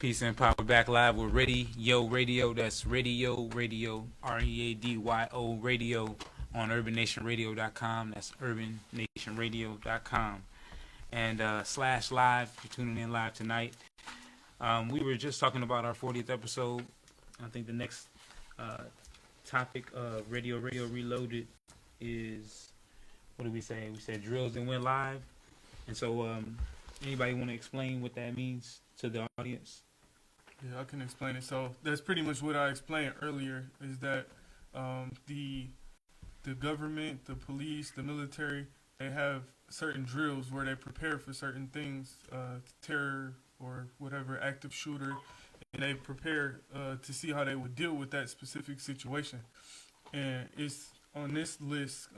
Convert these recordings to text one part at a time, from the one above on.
Peace and power. Back live with Readyo Radio. That's Readyo Radio, READYO Radio on urbannationradio.com. That's urbannationradio.com. And /live, if you're tuning in live tonight. We were just talking about our 40th episode. I think the next topic of Readyo Radio Reloaded is, what did we say? We said drills that went live. And so anybody want to explain what that means to the audience? Yeah, I can explain it. So that's pretty much what I explained earlier, is that the government, the police, the military, they have certain drills where they prepare for certain things, terror or whatever, active shooter, and they prepare to see how they would deal with that specific situation. And it's on this list,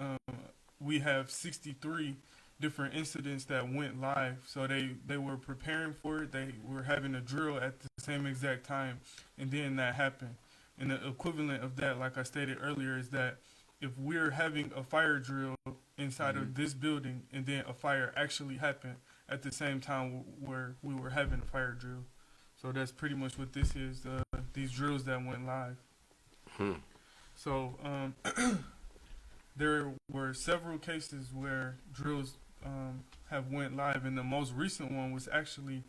we have 63 different incidents that went live. So they were preparing for it. They were having a drill at the same exact time, and then that happened. And the equivalent of that, like I stated earlier, is that if we're having a fire drill inside of this building and then a fire actually happened at the same time where we were having a fire drill. So that's pretty much what this is, these drills that went live. So there were several cases where drills have went live, and the most recent one was actually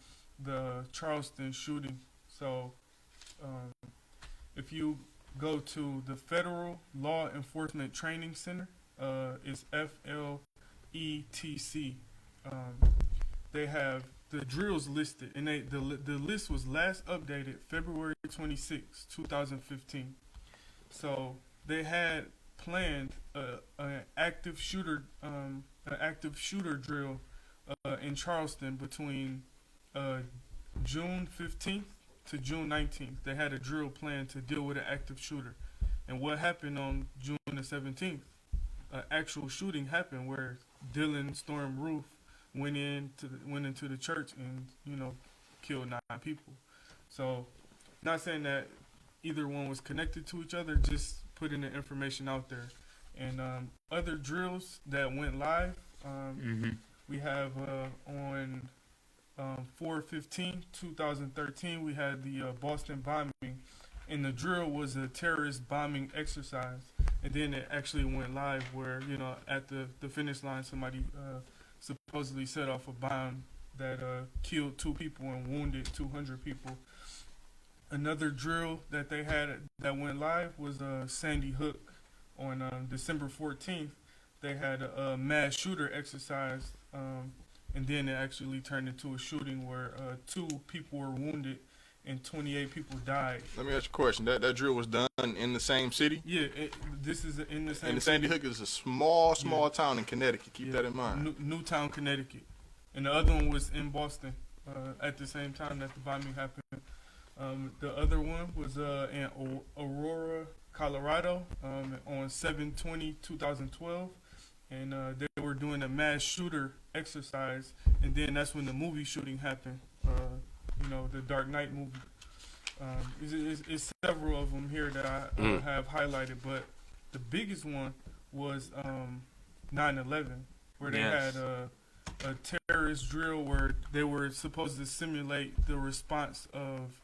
the Charleston shooting. So if you go to the Federal Law Enforcement Training Center, it's FLETC. They have the drills listed, and the list was last updated February 26, 2015. So they had planned an active shooter drill in Charleston between June 15th to June 19th. They had a drill planned to deal with an active shooter. And what happened on June the 17th? An actual shooting happened where Dylan Storm Roof went into the church and, killed 9 people. So, not saying that either one was connected to each other, just putting the information out there. And other drills that went live, we have on 4/15/2013, we had the Boston bombing, and the drill was a terrorist bombing exercise. And then it actually went live where, at the finish line, somebody supposedly set off a bomb that killed 2 people and wounded 200 people. Another drill that they had that went live was Sandy Hook. On December 14th, they had a mass shooter exercise, and then it actually turned into a shooting where 2 people were wounded and 28 people died. Let me ask you a question. That drill was done in the same city? Yeah, this is in the same And city. Sandy Hook is a small town in Connecticut. Keep that in mind. Newtown, Connecticut. And the other one was in Boston at the same time that the bombing happened. The other one was in Aurora, Colorado, on 7/20/2012, and they were doing a mass shooter exercise, and then that's when the movie shooting happened. The Dark Knight movie. It's several of them here that I have highlighted, but the biggest one was 9/11, where they had a terrorist drill where they were supposed to simulate the response of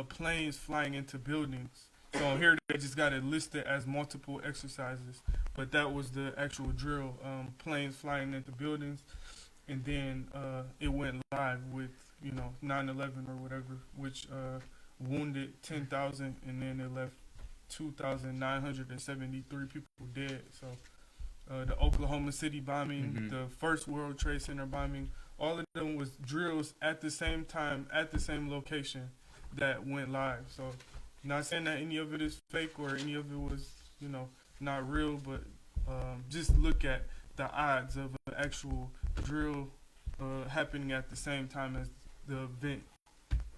planes flying into buildings. So here they just got it listed as multiple exercises, but that was the actual drill, planes flying into buildings, and then it went live with 9/11 or whatever, which wounded 10,000, and then it left 2,973 people dead. So the Oklahoma City bombing, the first World Trade Center bombing, all of them was drills at the same time, at the same location that went live. So not saying that any of it is fake or any of it was, not real, but just look at the odds of an actual drill happening at the same time as the event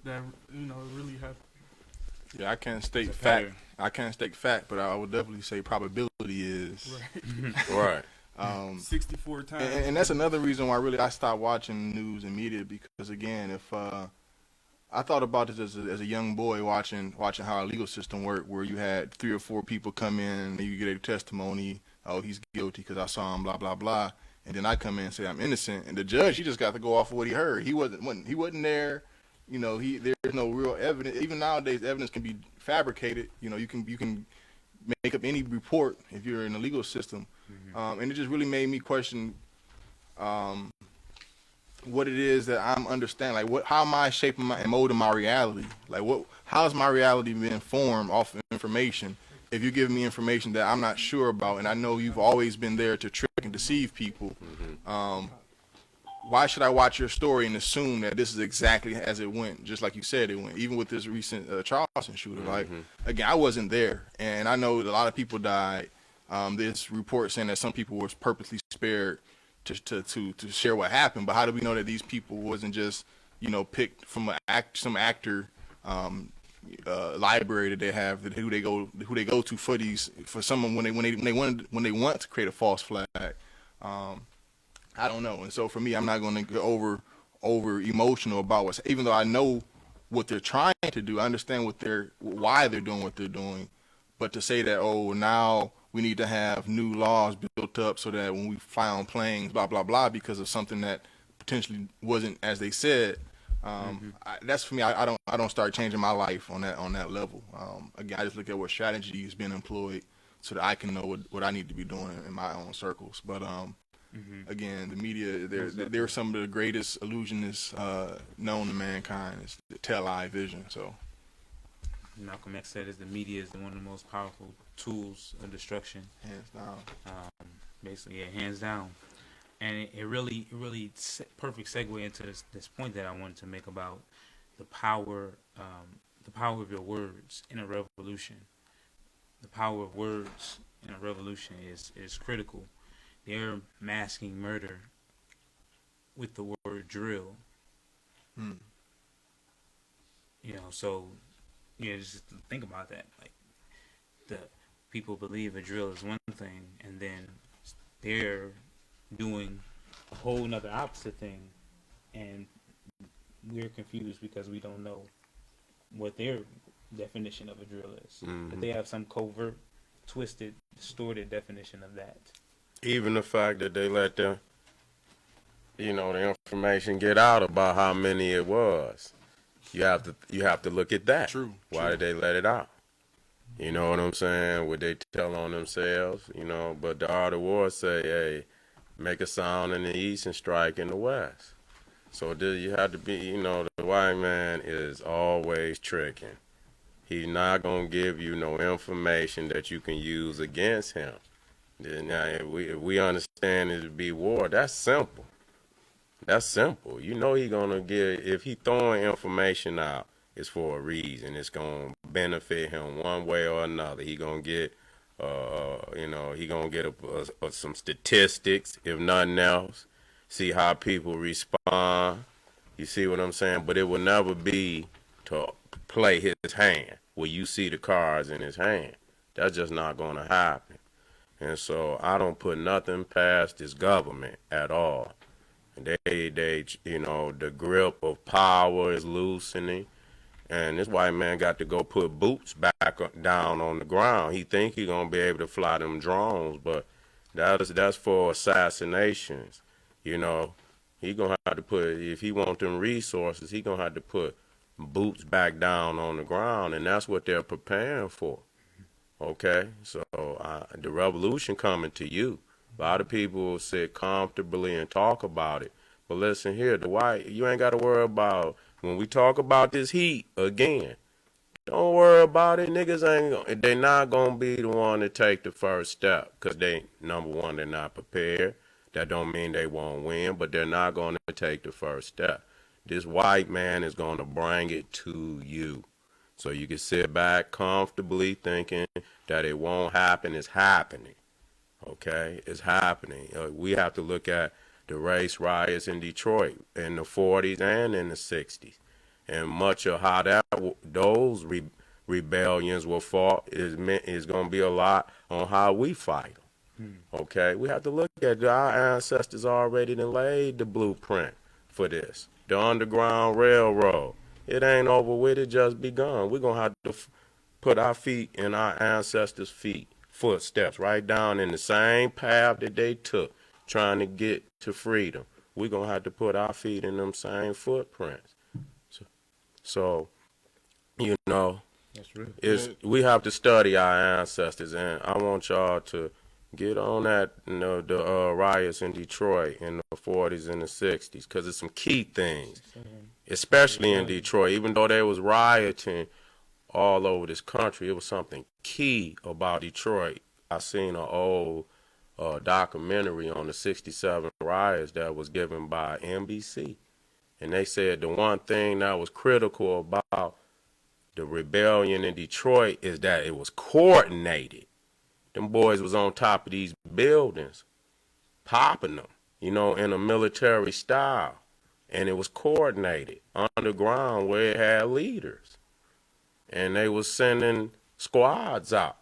that, really happened. Yeah, I can't state fact. But I would definitely say probability is right. 64 times. And that's another reason why really I stopped watching news and media, because again, if I thought about this as a young boy watching how our legal system worked, where you had 3 or 4 people come in and you get a testimony, oh, he's guilty because I saw him, blah blah blah, and then I come in and say I'm innocent, and the judge, he just got to go off of what he heard. He wasn't there. there's no real evidence. Even nowadays, evidence can be fabricated. You can make up any report if you're in the legal system, and it just really made me question what it is that I'm understanding. Like, how am I shaping and molding my reality? Like, how is my reality being formed off of information? If you're giving me information that I'm not sure about, and I know you've always been there to trick and deceive people, why should I watch your story and assume that this is exactly as it went, just like you said it went? Even with this recent Charleston shooter, like, again, I wasn't there, and I know that a lot of people died. This report saying that some people were purposely spared to share what happened, but how do we know that these people wasn't just picked from some actor library that they have, that who they go to for someone when they want to create a false flag? I don't know. And so for me, I'm not going to get over emotional about what's, even though I know what they're trying to do. I understand why they're doing what they're doing, but to say that, oh, now we need to have new laws built up so that when we fly on planes, blah blah blah, because of something that potentially wasn't as they said. That's for me. I don't start changing my life on that level. Again, I just look at what strategy is being employed so that I can know what I need to be doing in my own circles. But again, the media, they're some of the greatest illusionists known to mankind. It's the tell-eye vision. So Malcolm X said the media is one of the most powerful tools of destruction. Hands down. Basically, yeah, hands down. And it really perfect segue into this point that I wanted to make about the power of your words in a revolution. The power of words in a revolution is critical. They're masking murder with the word drill. So just think about that. Like, the people believe a drill is one thing, and then they're doing a whole nother opposite thing, and we're confused because we don't know what their definition of a drill is. That they have some covert, twisted, distorted definition of that. Even the fact that they let the information get out about how many it was, you have to look at that. True. Why did they let it out? You know what I'm saying? Would they tell on themselves? But the art of war say, hey, make a sound in the east and strike in the west. So you have to be, the white man is always tricking. He's not going to give you no information that you can use against him. Now, if we understand it to be war, that's simple. That's simple. He gonna give, if he throwing information out, it's for a reason. It's gonna benefit him one way or another. He gonna get, he gonna get some statistics, if nothing else. See how people respond. You see what I'm saying? But it will never be to play his hand, where you see the cards in his hand. That's just not gonna happen. And so I don't put nothing past this government at all. They the grip of power is loosening, and this white man got to go put boots back down on the ground. He think he gonna be able to fly them drones, but that's for assassinations. He gonna have to put, if he want them resources, he gonna have to put boots back down on the ground, and that's what they're preparing for. Okay, so the revolution coming to you. A lot of people sit comfortably and talk about it. But listen here, you ain't got to worry about, when we talk about this heat again, don't worry about it. Niggas they not going to be the one to take the first step, because number one, they're not prepared. That don't mean they won't win, but they're not going to take the first step. This white man is going to bring it to you. So you can sit back comfortably thinking that it won't happen. It's happening. Okay? It's happening. We have to look at the race riots in Detroit in the 40s and in the 60s. And much of how those rebellions were fought is going to be a lot on how we fight them. Okay? We have to look at our ancestors already done laid the blueprint for this. The Underground Railroad. It ain't over with, it just begun. We're going to have to put our feet in our ancestors' footsteps, right down in the same path that they took, trying to get to freedom. We're going to have to put our feet in them same footprints. So, you know, That's real. we have to study our ancestors, and I want y'all to get on that, the riots in Detroit in the 40s and the 60s, because it's some key things, especially in Detroit. Even though there was rioting all over this country, it was something key about Detroit. I seen an old documentary on the 67 riots that was given by NBC, and they said the one thing that was critical about the rebellion in Detroit is that it was coordinated. Them boys was on top of these buildings, popping them, in a military style. And it was coordinated underground where it had leaders. And they was sending squads out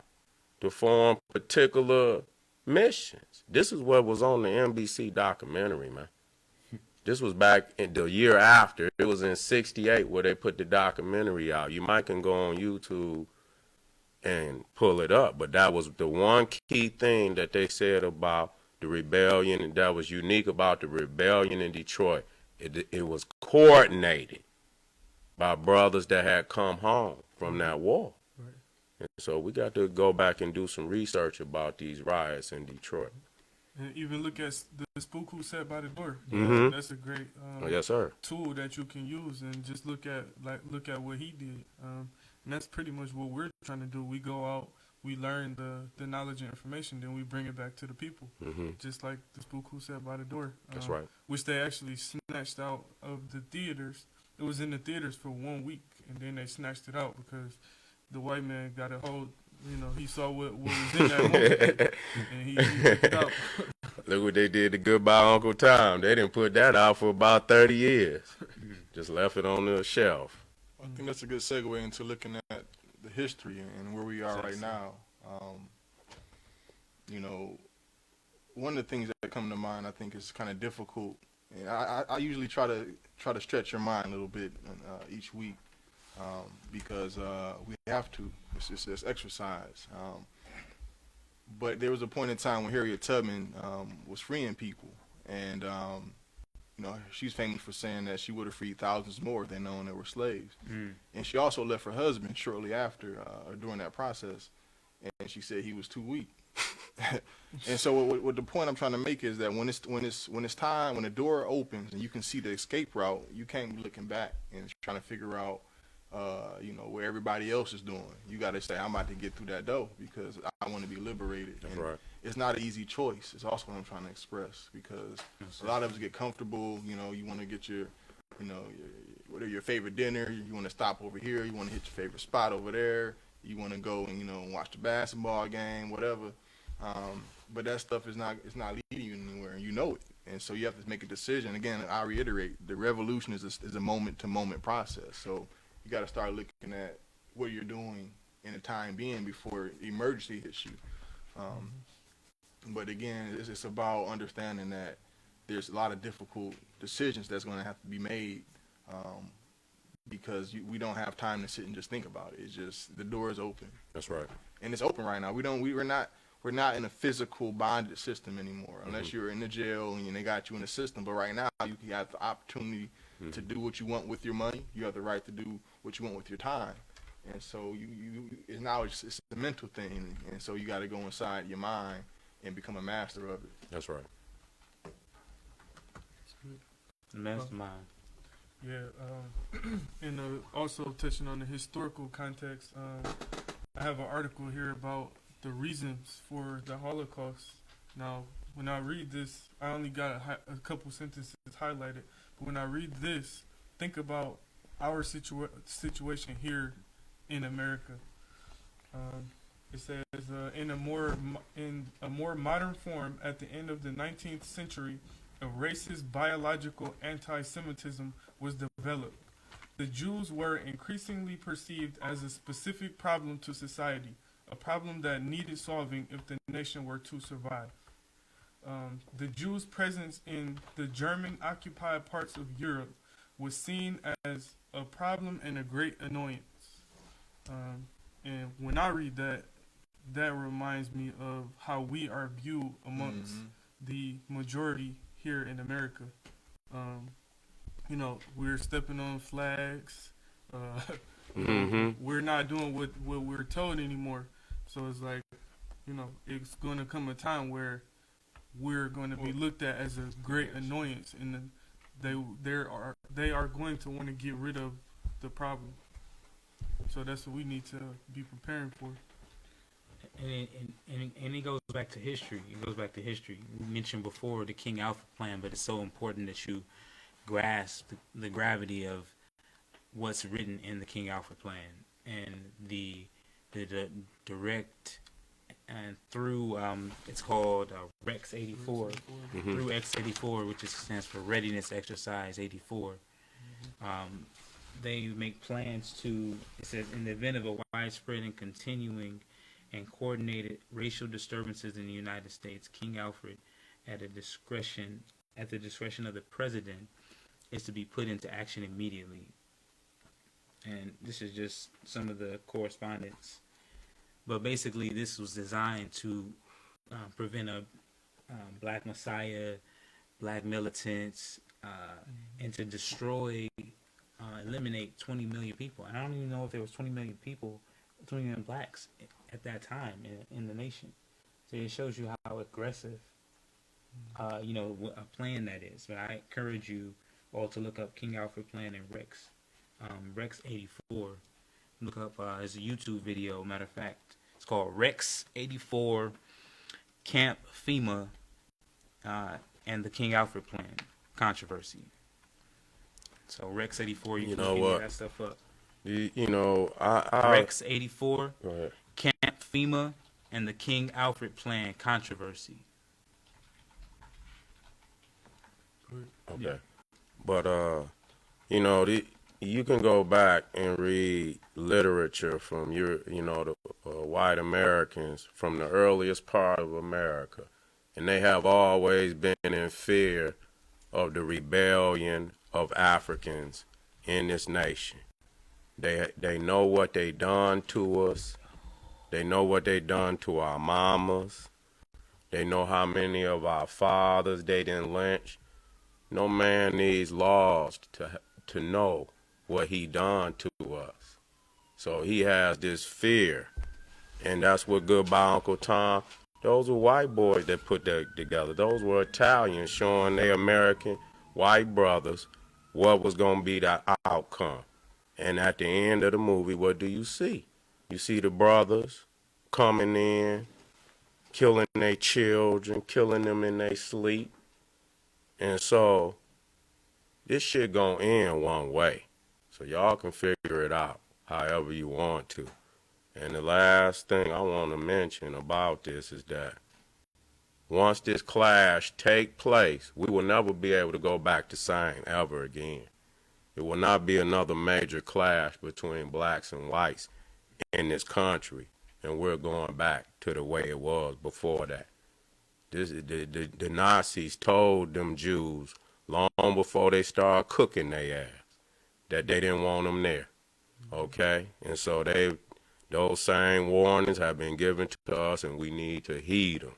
to form particular missions. This is what was on the NBC documentary, man. This was back in the year after. It was in 68 where they put the documentary out. You might can go on YouTube and pull it up, but that was the one key thing that they said about the rebellion, and that was unique about the rebellion in Detroit. It was coordinated by brothers that had come home from that war. Right. And so we got to go back and do some research about these riots in Detroit. And even look at the spook who sat by the door. Mhm. That's a great Yes, sir. tool that you can use, and just look at what he did. And that's pretty much what we're trying to do. We go out, we learn the knowledge and information, then we bring it back to the people. Just like the spook who sat by the door. That's right. Which they actually snatched out of the theaters. It was in the theaters for 1 week, and then they snatched it out because the white man got a hold. He saw what was in that movie, and he took it out. Look what they did to Goodbye Uncle Tom. They didn't put that out for about 30 years. Just left it on the shelf. I think that's a good segue into looking at the history and where we are right now. One of the things that come to mind, I think, is kind of difficult. And I usually try to stretch your mind a little bit each week because we have to. It's exercise. But there was a point in time when Harriet Tubman was freeing people, and she's famous for saying that she would have freed thousands more if they'd known they were slaves. And she also left her husband shortly after, or during that process, and she said he was too weak. And so what the point I'm trying to make is that when it's time, when the door opens and you can see the escape route, you can't be looking back and trying to figure out where everybody else is doing. You got to say, I'm about to get through that door because I want to be liberated. That's and right. It's not an easy choice. It's also what I'm trying to express because a lot of us get comfortable. You want to get your favorite dinner. You want to stop over here. You want to hit your favorite spot over there. You want to go and watch the basketball game, whatever. But that stuff it's not leading you anywhere, and you know it. And so you have to make a decision. Again, I reiterate, the revolution is a moment-to-moment process. So you got to start looking at what you're doing in the time being before emergency hits you. But again, it's about understanding that there's a lot of difficult decisions that's going to have to be made because we don't have time to sit and just think about it. It's just the door is open. That's right. And it's open right now. We're not in a physical bonded system anymore, unless you're in the jail and they got you in the system. But right now, you have the opportunity to do what you want with your money. You have the right to do what you want with your time. And so it's a mental thing. And so you got to go inside your mind and become a master of it. That's right. The mastermind. Yeah, and also touching on the historical context, I have an article here about the reasons for the Holocaust. Now, when I read this, I only got a couple sentences highlighted, but when I read this, think about our situation here in America. It says, in a more modern form, at the end of the 19th century, a racist biological anti-Semitism was developed. The Jews were increasingly perceived as a specific problem to society, a problem that needed solving if the nation were to survive. The Jews' presence in the German-occupied parts of Europe was seen as a problem and a great annoyance. And when I read that, that reminds me of how we are viewed amongst the majority here in America. We're stepping on flags. We're not doing what we're told anymore. So it's like, it's going to come a time where we're going to be looked at as a great annoyance, and they are going to want to get rid of the problem. So that's what we need to be preparing for. And it goes back to history. We mentioned before the King Alfred plan, but it's so important that you grasp the gravity of what's written in the King Alfred plan and the direct and through it's called Rex 84 through X 84, which stands for Readiness Exercise 84. They make plans to. It says in the event of a widespread and continuing and coordinated racial disturbances in the United States, King Alfred, at the discretion of the president, is to be put into action immediately. And this is just some of the correspondence. But basically, this was designed to prevent a black messiah, black militants, and to destroy, eliminate 20 million people. And I don't even know if there was 20 million people, 20 million blacks at that time in the nation. So it shows you how aggressive, a plan that is. But I encourage you all to look up King Alfred Plan and Rex 84. Look up there's a YouTube video. Matter of fact, it's called Rex 84 Camp FEMA and the King Alfred Plan controversy. So Rex 84, you can look that stuff up. Rex 84 Camp FEMA and the King Alfred Plan controversy. Okay. Yeah. But you can go back and read literature from the white Americans from the earliest part of America, and they have always been in fear of the rebellion of Africans in this nation. They know what they done to us. They know what they done to our mamas. They know how many of our fathers they didn't lynch. No man needs laws to know what he done to us. So he has this fear. And that's what Goodbye Uncle Tom, those were white boys that put that together. Those were Italians showing their American white brothers what was going to be the outcome. And at the end of the movie, what do you see? You see the brothers coming in, killing their children, killing them in their sleep. And so this shit gonna end one way. So y'all can figure it out however you want to. And the last thing I want to mention about this is that once this clash take place, we will never be able to go back to same ever again. It will not be another major clash between blacks and whites in this country, and we're going back to the way it was before that. The Nazis told them Jews long before they started cooking their ass that they didn't want them there, okay? And so those same warnings have been given to us, and we need to heed them.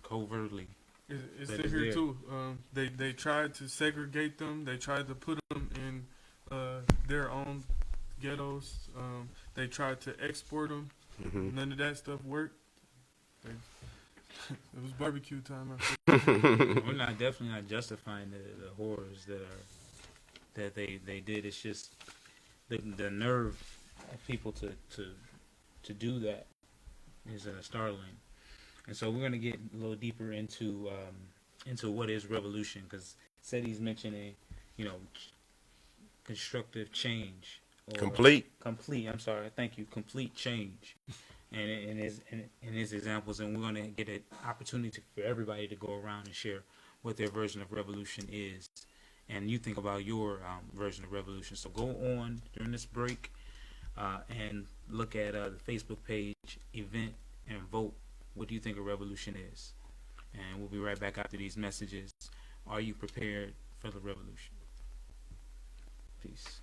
Covertly. It's in here too. They tried to segregate them. They tried to put them in their own ghettos. They tried to export them. None of that stuff worked. It was barbecue time. We're definitely not justifying the horrors that they did. It's just the nerve of people to do that is startling. And so we're going to get a little deeper into what is revolution, because Seti's mentioning, constructive change. Complete. I'm sorry. Thank you. Complete change. And in his examples, and we're going to get an opportunity for everybody to go around and share what their version of revolution is, and you think about your version of revolution. So go on during this break and look at the Facebook page, event, and vote. What do you think a revolution is? And we'll be right back after these messages. Are you prepared for the revolution? Peace.